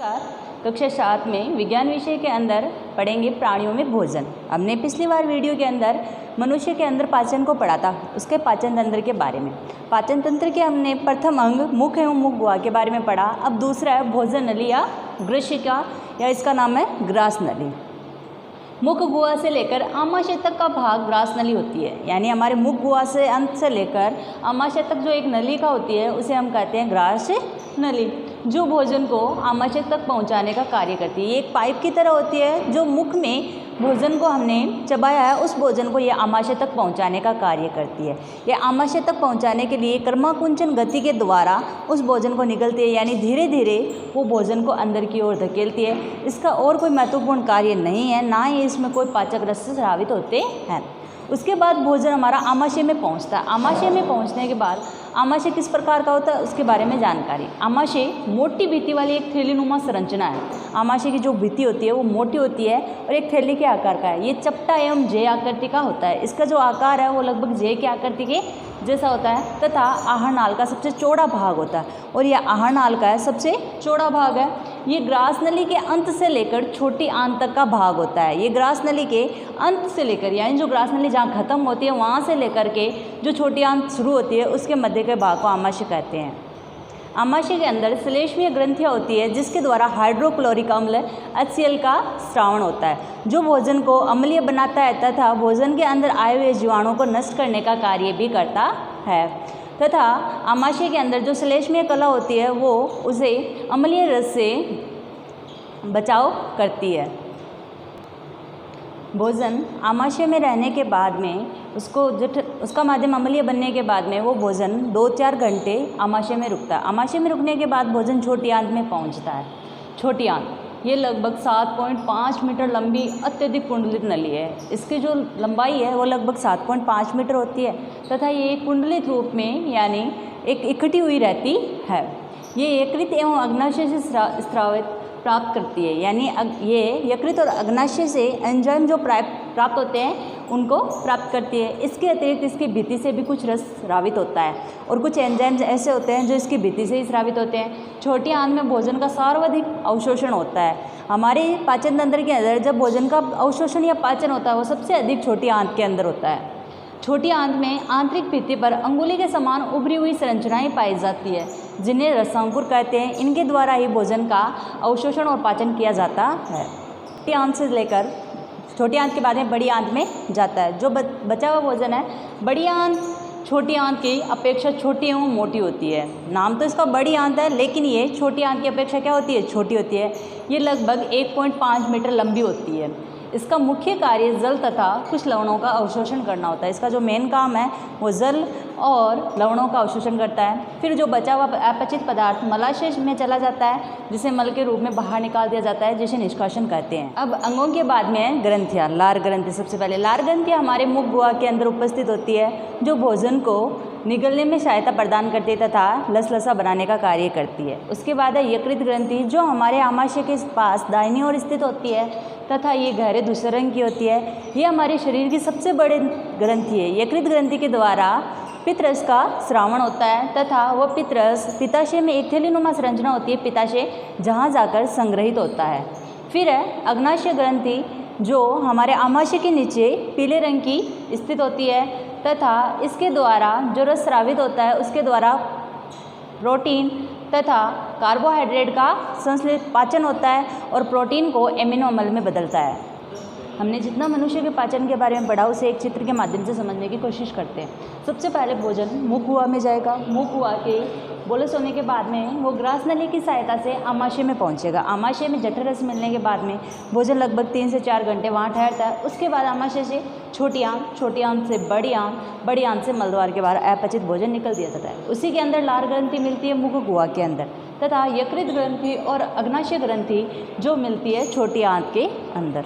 कक्षा 7 में विज्ञान विषय के अंदर पढ़ेंगे प्राणियों में भोजन। हमने पिछली बार वीडियो के अंदर मनुष्य के अंदर पाचन को पढ़ा था, उसके पाचन तंत्र के बारे में। पाचन तंत्र के हमने प्रथम अंग मुख एवं मुख गुहा के बारे में पढ़ा। अब दूसरा है भोजन नली या ग्रशिका, या इसका नाम है ग्रास नली। मुख गुहा से लेकर आमाशय तक का भाग ग्रास नली होती है, यानी हमारे मुख गुहा से अंत से लेकर आमाशय तक जो एक नलिका होती है उसे हम कहते हैं ग्रास नली, जो भोजन को आमाशय तक पहुंचाने का कार्य करती है। ये एक पाइप की तरह होती है जो मुख में भोजन को हमने चबाया है उस भोजन को ये आमाशय तक पहुंचाने का कार्य करती है। ये आमाशय तक पहुंचाने के लिए कर्माकुंचन गति के द्वारा उस भोजन को निगलती है, यानी धीरे धीरे वो भोजन को अंदर की ओर धकेलती है। इसका और कोई महत्वपूर्ण कार्य नहीं है, ना ही इसमें कोई पाचक रस से स्रावित होते हैं। उसके बाद भोजन हमारा आमाशय में पहुंचता है। आमाशय में पहुंचने के बाद आमाशय किस प्रकार का होता है उसके बारे में जानकारी। आमाशय मोटी भित्ति वाली एक थैलीनुमा संरचना है। आमाशय की जो भित्ति होती है वो मोटी होती है और एक थैली के आकार का है। ये चपटा एवं जे आकृति का होता है। इसका जो आकार है वो लगभग जे के आकृति के जैसा होता है, तथा आहार नाल का सबसे चौड़ा भाग होता है और यह आहार नाल का है सबसे चौड़ा भाग है। ये ग्रास नली के अंत से लेकर छोटी आंत तक का भाग होता है। ये ग्रास नली के अंत से लेकर, यानी जो ग्रास नली जहाँ खत्म होती है वहाँ से लेकर के जो छोटी आंत शुरू होती है उसके मध्य के भाग को आमाशय कहते हैं। आमाशय के अंदर श्लेष्मीय ग्रंथियाँ होती है जिसके द्वारा हाइड्रोक्लोरिक अम्ल HCl का स्रावण होता है, जो भोजन को अम्लीय बनाता है तथा भोजन के अंदर आए हुए जीवाणुओं को नष्ट करने का कार्य भी करता है। तथा आमाशय के अंदर जो श्लेष्मीय कला होती है वो उसे अम्लीय रस से बचाव करती है। भोजन आमाशय में रहने के बाद में उसका माध्यम अम्लीय बनने के बाद में वो भोजन 2-4 घंटे आमाशय में रुकता है। आमाशय में रुकने के बाद भोजन छोटी आंत में पहुंचता है। छोटी आंत ये लगभग 7.5 मीटर लंबी अत्यधिक कुंडलित नली है। इसकी जो लंबाई है वो लगभग 7.5 मीटर होती है तथा ये कुंडलित रूप में यानी एक इकट्ठी हुई रहती है। ये यकृत एवं अग्नाशय से स्रावित प्राप्त करती है, यानी ये यकृत और अग्नाशय से एंजाइम जो प्राप्त होते हैं उनको प्राप्त करती है। इसके अतिरिक्त इसकी भित्ति से भी कुछ रस स्रावित होता है और कुछ एंजाइम्स ऐसे होते हैं जो इसकी भित्ति से ही स्रावित होते हैं। छोटी आंत में भोजन का सर्वाधिक अवशोषण होता है। हमारे पाचन तंत्र के अंदर जब भोजन का अवशोषण या पाचन होता है वो सबसे अधिक छोटी आंत के अंदर होता है। छोटी आंत में आंतरिक भित्ति पर अंगुली के समान उभरी हुई संरचनाएं पाई जाती है जिन्हें रसांकुर कहते हैं। इनके द्वारा ही भोजन का अवशोषण और पाचन किया जाता है। छोटी आंत से लेकर छोटी आंत के बाद में बड़ी आंत में जाता है। जो बचा हुआ भोजन है बड़ी आंत छोटी आंत की अपेक्षा छोटी एवं मोटी होती है। नाम तो इसका बड़ी आंत है लेकिन ये छोटी आंत की अपेक्षा क्या होती है, छोटी होती है। ये लगभग 1.5 मीटर लंबी होती है। इसका मुख्य कार्य जल तथा कुछ लवणों का अवशोषण करना होता है। इसका जो मेन काम है वो जल और लवणों का अवशोषण करता है। फिर जो बचा हुआ अपचित पदार्थ मलाशय में चला जाता है जिसे मल के रूप में बाहर निकाल दिया जाता है, जिसे निष्कासन कहते हैं। अब अंगों के बाद में है ग्रंथियाँ। लार ग्रंथि सबसे पहले। लार ग्रंथियाँ हमारे मुख गुहा के अंदर उपस्थित होती है जो भोजन को निगलने में सहायता प्रदान करती है तथा लसलसा बनाने का कार्य करती है। उसके बाद है यकृत ग्रंथि जो हमारे आमाशय के पास दाहिनी ओर स्थित होती है तथा ये गहरे धूसर रंग की होती है। ये हमारे शरीर की सबसे बड़ी ग्रंथि है। यकृत ग्रंथि के द्वारा पित्तरस का स्रावण होता है तथा वह पित्तरस पित्ताशय में एक थैलीनुमा संरचना होती है, पित्ताशय, जहाँ जाकर संग्रहित होता है। फिर है अग्नाशय ग्रंथि जो हमारे आमाशय के नीचे पीले रंग की स्थित होती है तथा इसके द्वारा जो रस स्रावित होता है उसके द्वारा प्रोटीन तथा कार्बोहाइड्रेट का संश्लेषण पाचन होता है और प्रोटीन को एमिनो अम्ल में बदलता है। हमने जितना मनुष्य के पाचन के बारे में पढ़ा उसे एक चित्र के माध्यम से समझने की कोशिश करते हैं। सबसे पहले भोजन मुख गुहा में जाएगा। मुख गुहा के बोलस होने के बाद में वो ग्रास नली की सहायता से आमाशय में पहुंचेगा। आमाशय में जठर रस मिलने के बाद में भोजन लगभग 3 से 4 घंटे वहाँ ठहरता है। उसके बाद आमाशय से छोटी आंत से बड़ी आंत से मलद्वार के बाहर अपचित भोजन निकल दिया जाता है। उसी के अंदर लार ग्रंथि मिलती है मुख गुहा के अंदर तथा यकृत ग्रंथि और अग्नाशय ग्रंथि जो मिलती है छोटी आंत के अंदर।